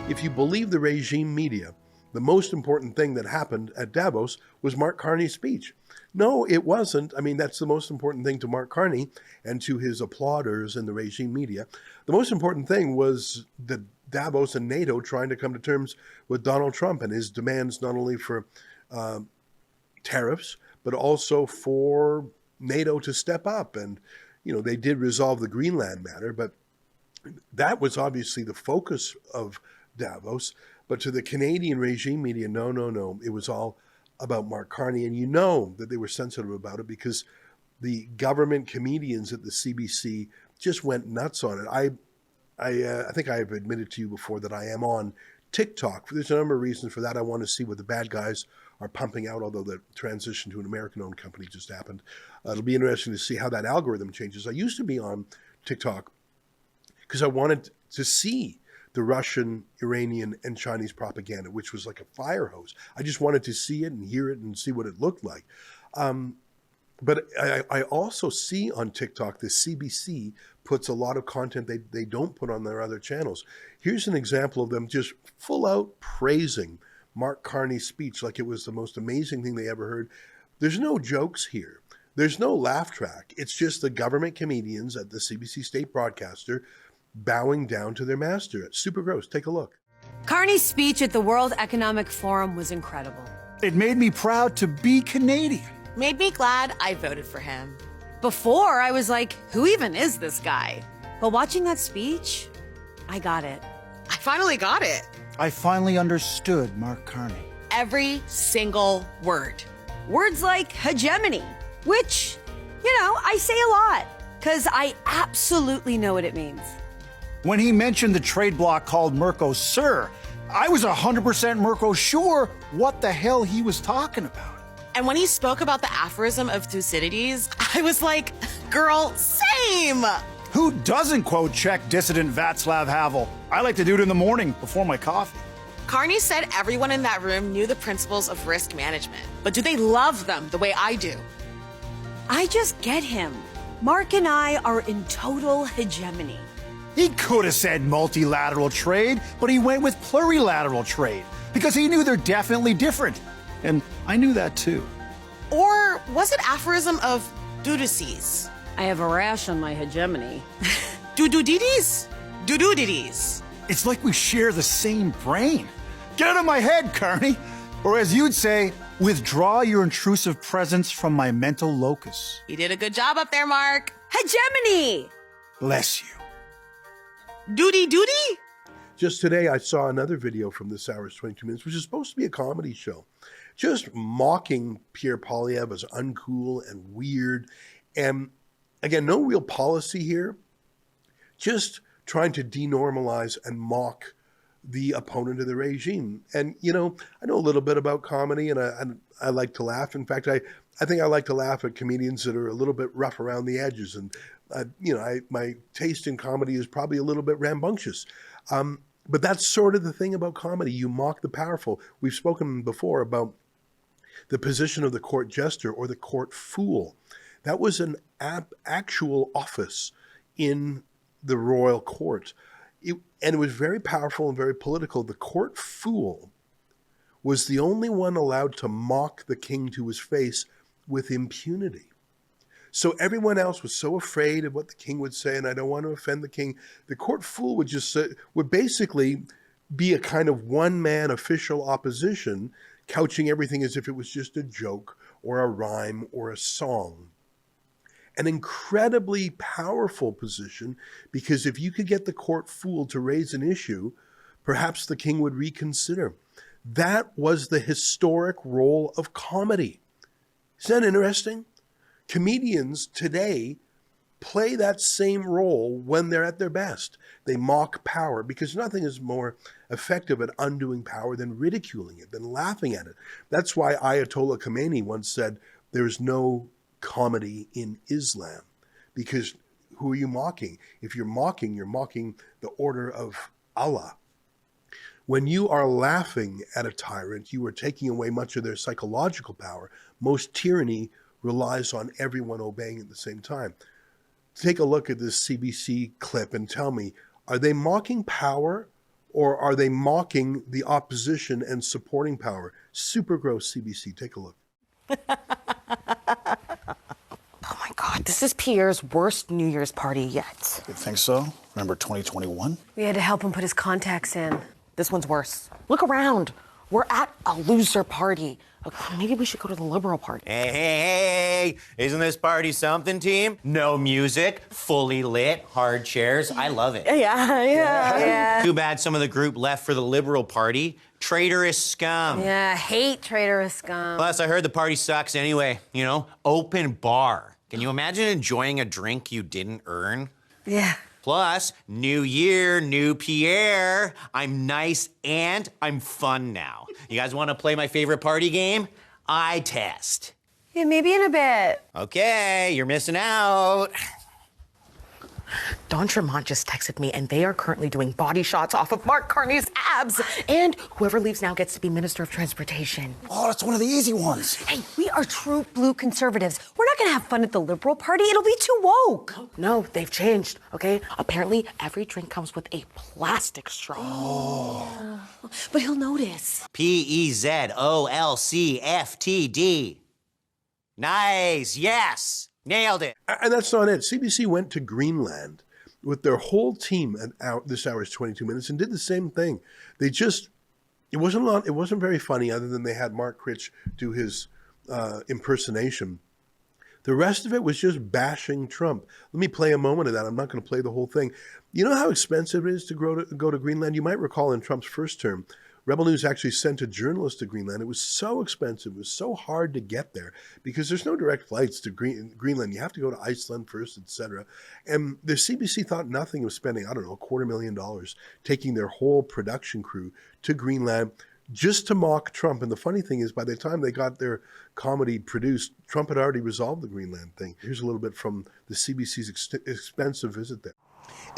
If you believe the regime media, the most important thing that happened at Davos was Mark Carney's speech. No, it wasn't. I mean, that's the most important thing to Mark Carney and to his applauders in the regime media. The most important thing was the Davos and NATO trying to come to terms with Donald Trump and his demands not only for tariffs, but also for NATO to step up. And, you know, they did resolve the Greenland matter, but that was obviously the focus of Davos. But to the Canadian regime media, no. It was all about Mark Carney. And you know that they were sensitive about it because the government comedians at the CBC just went nuts on it. I think I have admitted to you before that I am on TikTok. There's a number of reasons for that. I want to see what the bad guys are pumping out, although the transition to an American-owned company just happened. It'll be interesting to see how that algorithm changes. I used to be on TikTok because I wanted to see the Russian, Iranian, and Chinese propaganda, which was like a fire hose. I just wanted to see it and hear it and see what it looked like. But I also see on TikTok the CBC puts a lot of content they don't put on their other channels. Here's an example of them just full out praising Mark Carney's speech like it was the most amazing thing they ever heard. There's no jokes here. There's no laugh track. It's just the government comedians at the CBC state broadcaster bowing down to their master. It's super gross. Take a look. Carney's speech at the World Economic Forum was incredible. It made me proud to be Canadian. Made me glad I voted for him. Before, I was like, who even is this guy? But watching that speech, I got it. I finally got it. I finally understood Mark Carney. Every single word. Words like hegemony, which, you know, I say a lot, because I absolutely know what it means. When he mentioned the trade bloc called Mercosur, I was 100% Mercosur what the hell he was talking about. And when he spoke about the aphorism of Thucydides, I was like, girl, same! Who doesn't quote Czech dissident Václav Havel? I like to do it in the morning before my coffee. Carney said everyone in that room knew the principles of risk management, but do they love them the way I do? I just get him. Mark and I are in total hegemony. He could have said multilateral trade, but he went with plurilateral trade because he knew they're definitely different. And I knew that too. Or was it aphorism of Duduces? I have a rash on my hegemony. Dududides? Dududides. It's like we share the same brain. Get out of my head, Carney. Or as you'd say, withdraw your intrusive presence from my mental locus. You did a good job up there, Mark. Hegemony! Bless you. Duty? Just today, I saw another video from This Hour's 22 Minutes, which is supposed to be a comedy show, just mocking Pierre Poilievre as uncool and weird. And again, no real policy here, just trying to denormalize and mock the opponent of the regime. And, you know, I know a little bit about comedy and I like to laugh. In fact, I think I like to laugh at comedians that are a little bit rough around the edges. And, you know, my taste in comedy is probably a little bit rambunctious. But that's sort of the thing about comedy. You mock the powerful. We've spoken before about the position of the court jester or the court fool. That was an actual office in the royal court. And it was very powerful and very political. The court fool was the only one allowed to mock the king to his face with impunity. So everyone else was so afraid of what the king would say, and I don't want to offend the king. The court fool would basically be a kind of one-man official opposition, couching everything as if it was just a joke or a rhyme or a song. An incredibly powerful position, because if you could get the court fool to raise an issue, perhaps the king would reconsider. That was the historic role of comedy. Isn't that interesting? Comedians today play that same role when they're at their best. They mock power because nothing is more effective at undoing power than ridiculing it, than laughing at it. That's why Ayatollah Khomeini once said, there's no comedy in Islam, because who are you mocking? If you're mocking the order of Allah. When you are laughing at a tyrant, you are taking away much of their psychological power. Most tyranny relies on everyone obeying at the same time. Take a look at this CBC clip and tell me, are they mocking power or are they mocking the opposition and supporting power? Super gross, CBC. Take a look. Oh my God, this is Pierre's worst New Year's party yet. You think so? Remember 2021? We had to help him put his contacts in. This one's worse. Look around. We're at a loser party. Maybe we should go to the Liberal Party. Hey, isn't this party something, team? No music, fully lit, hard chairs. I love it. Yeah. Too bad some of the group left for the Liberal Party. Traitorous scum. Yeah, hate traitorous scum. Plus, I heard the party sucks anyway. You know, open bar. Can you imagine enjoying a drink you didn't earn? Yeah. Plus, new year, new Pierre. I'm nice and I'm fun now. You guys want to play my favorite party game? Eye test. Yeah, maybe in a bit. Okay, you're missing out. Don Tremont just texted me, and they are currently doing body shots off of Mark Carney's abs. And whoever leaves now gets to be Minister of Transportation. Oh, that's one of the easy ones. Hey, we are true blue conservatives. We're not gonna have fun at the Liberal Party. It'll be too woke. No, they've changed, okay? Apparently, every drink comes with a plastic straw. Oh. But he'll notice. PEZOLCFTD. Nice, yes. Nailed it. And that's not it. CBC went to Greenland with their whole team at this hour's 22 minutes and did the same thing. They just, it wasn't very funny other than they had Mark Critch do his impersonation. The rest of it was just bashing Trump. Let me play a moment of that. I'm not going to play the whole thing. You know how expensive it is to go to Greenland? You might recall in Trump's first term, Rebel News actually sent a journalist to Greenland. It was so expensive. It was so hard to get there because there's no direct flights to Greenland. You have to go to Iceland first, etc. And the CBC thought nothing of spending, I don't know, $250,000 taking their whole production crew to Greenland just to mock Trump. And the funny thing is, by the time they got their comedy produced, Trump had already resolved the Greenland thing. Here's a little bit from the CBC's expensive visit there.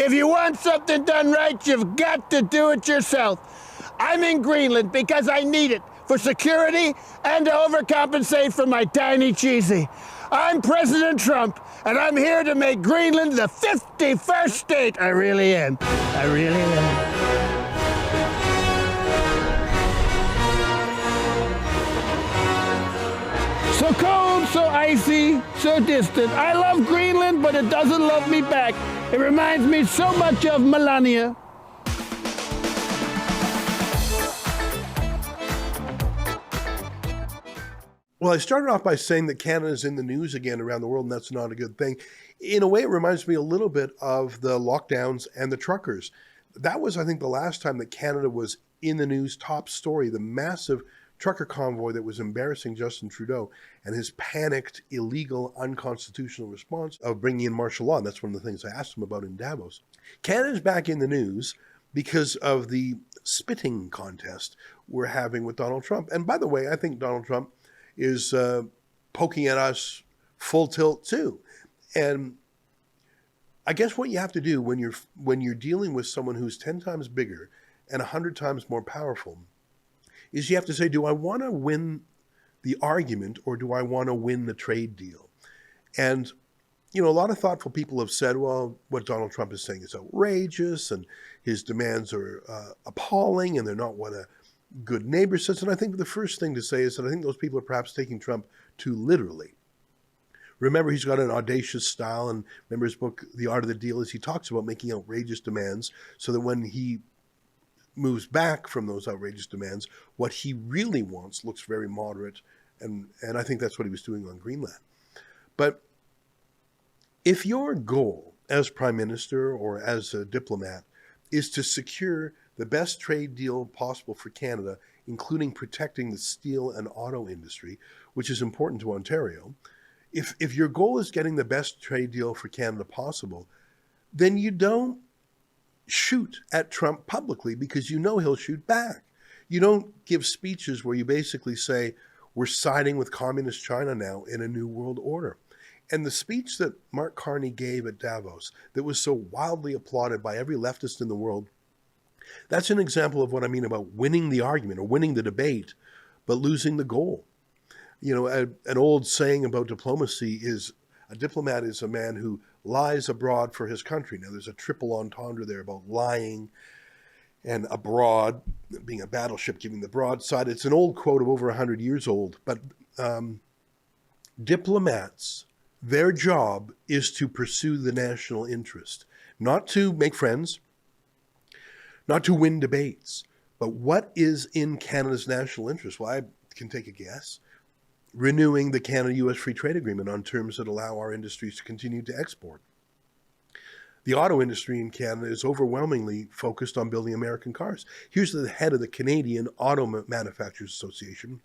If you want something done right, you've got to do it yourself. I'm in Greenland because I need it for security and to overcompensate for my tiny cheesy. I'm President Trump, and I'm here to make Greenland the 51st state. I really am. I really am. So cold, so icy, so distant. I love Greenland, but it doesn't love me back. It reminds me so much of Melania. Well, I started off by saying that Canada's in the news again around the world, and that's not a good thing. In a way, it reminds me a little bit of the lockdowns and the truckers. That was, I think, the last time that Canada was in the news, top story, the massive trucker convoy that was embarrassing Justin Trudeau and his panicked, illegal, unconstitutional response of bringing in martial law. And that's one of the things I asked him about in Davos. Canada's back in the news because of the spitting contest we're having with Donald Trump. And by the way, I think Donald Trump is poking at us full tilt too. And I guess what you have to do when you're dealing with someone who's 10 times bigger and 100 times more powerful is you have to say, do I want to win the argument or do I want to win the trade deal? And, you know, a lot of thoughtful people have said, well, what Donald Trump is saying is outrageous and his demands are appalling and they're not what a good neighbor says. And I think the first thing to say is that I think those people are perhaps taking Trump too literally. Remember, he's got an audacious style, and remember his book, The Art of the Deal, is he talks about making outrageous demands so that when he moves back from those outrageous demands, what he really wants looks very moderate. And I think that's what he was doing on Greenland. But if your goal as prime minister or as a diplomat is to secure the best trade deal possible for Canada, including protecting the steel and auto industry, which is important to Ontario, if your goal is getting the best trade deal for Canada possible, then you don't shoot at Trump publicly because you know he'll shoot back. You don't give speeches where you basically say, we're siding with communist China now in a new world order. And the speech that Mark Carney gave at Davos that was so wildly applauded by every leftist in the world, that's an example of what I mean about winning the argument or winning the debate, but losing the goal. You know, an old saying about diplomacy is a diplomat is a man who lies abroad for his country. Now, there's a triple entendre there about lying and abroad, being a battleship giving the broadside. It's an old quote of over 100 years old, but diplomats, their job is to pursue the national interest, not to make friends, not to win debates, but what is in Canada's national interest? Well, I can take a guess. Renewing the Canada-US Free Trade Agreement on terms that allow our industries to continue to export. The auto industry in Canada is overwhelmingly focused on building American cars. Here's the head of the Canadian Auto Manufacturers Association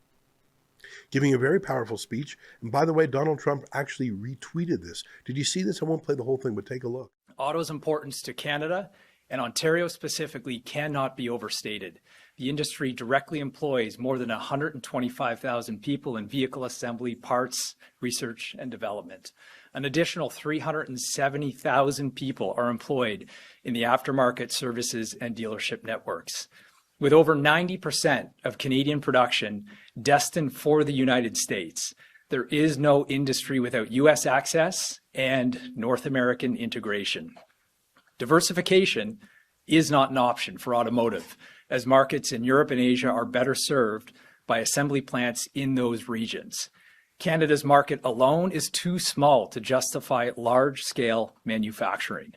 giving a very powerful speech. And by the way, Donald Trump actually retweeted this. Did you see this? I won't play the whole thing, but take a look. Auto's importance to Canada and Ontario specifically cannot be overstated. The industry directly employs more than 125,000 people in vehicle assembly, parts, research, and development. An additional 370,000 people are employed in the aftermarket services and dealership networks. With over 90% of Canadian production destined for the United States, there is no industry without U.S. access and North American integration. Diversification is not an option for automotive, as markets in Europe and Asia are better served by assembly plants in those regions. Canada's market alone is too small to justify large-scale manufacturing.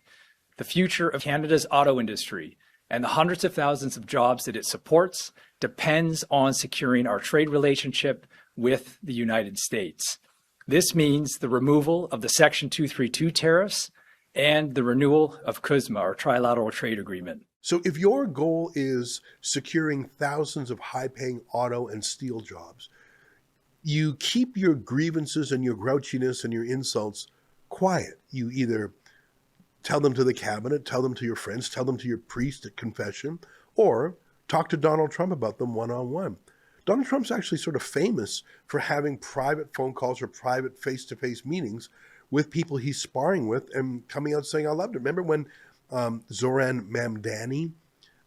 The future of Canada's auto industry and the hundreds of thousands of jobs that it supports depends on securing our trade relationship with the United States. This means the removal of the Section 232 tariffs and the renewal of CUSMA, our trilateral trade agreement. So if your goal is securing thousands of high-paying auto and steel jobs, you keep your grievances and your grouchiness and your insults quiet. You either tell them to the cabinet, tell them to your friends, tell them to your priest at confession, or talk to Donald Trump about them one-on-one. Donald Trump's actually sort of famous for having private phone calls or private face-to-face meetings with people he's sparring with and coming out saying, I loved it. Remember when Zoran Mamdani,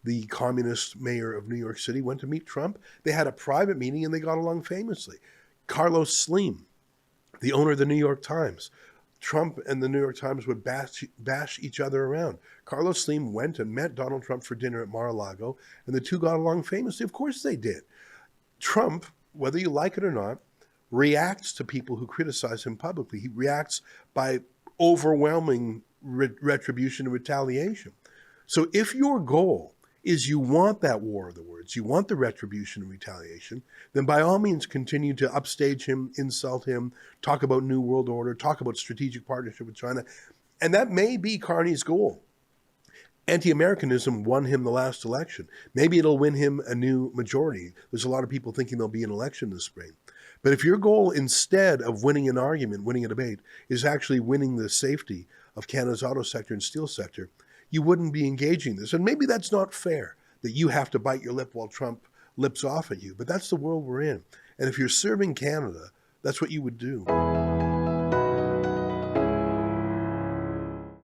the communist mayor of New York City, went to meet Trump? They had a private meeting and they got along famously. Carlos Slim, the owner of the New York Times, Trump and the New York Times would bash each other around. Carlos Slim went and met Donald Trump for dinner at Mar-a-Lago, and the two got along famously. Of course they did. Trump, whether you like it or not, reacts to people who criticize him publicly. He reacts by overwhelming retribution and retaliation. So if your goal is you want that war of the words, you want the retribution and retaliation, then by all means continue to upstage him, insult him, talk about New World Order, talk about strategic partnership with China. And that may be Carney's goal. Anti-Americanism won him the last election. Maybe it'll win him a new majority. There's a lot of people thinking there'll be an election this spring. But if your goal, instead of winning an argument, winning a debate, is actually winning the safety of Canada's auto sector and steel sector, you wouldn't be engaging this. And maybe that's not fair, that you have to bite your lip while Trump lips off at you. But that's the world we're in. And if you're serving Canada, that's what you would do.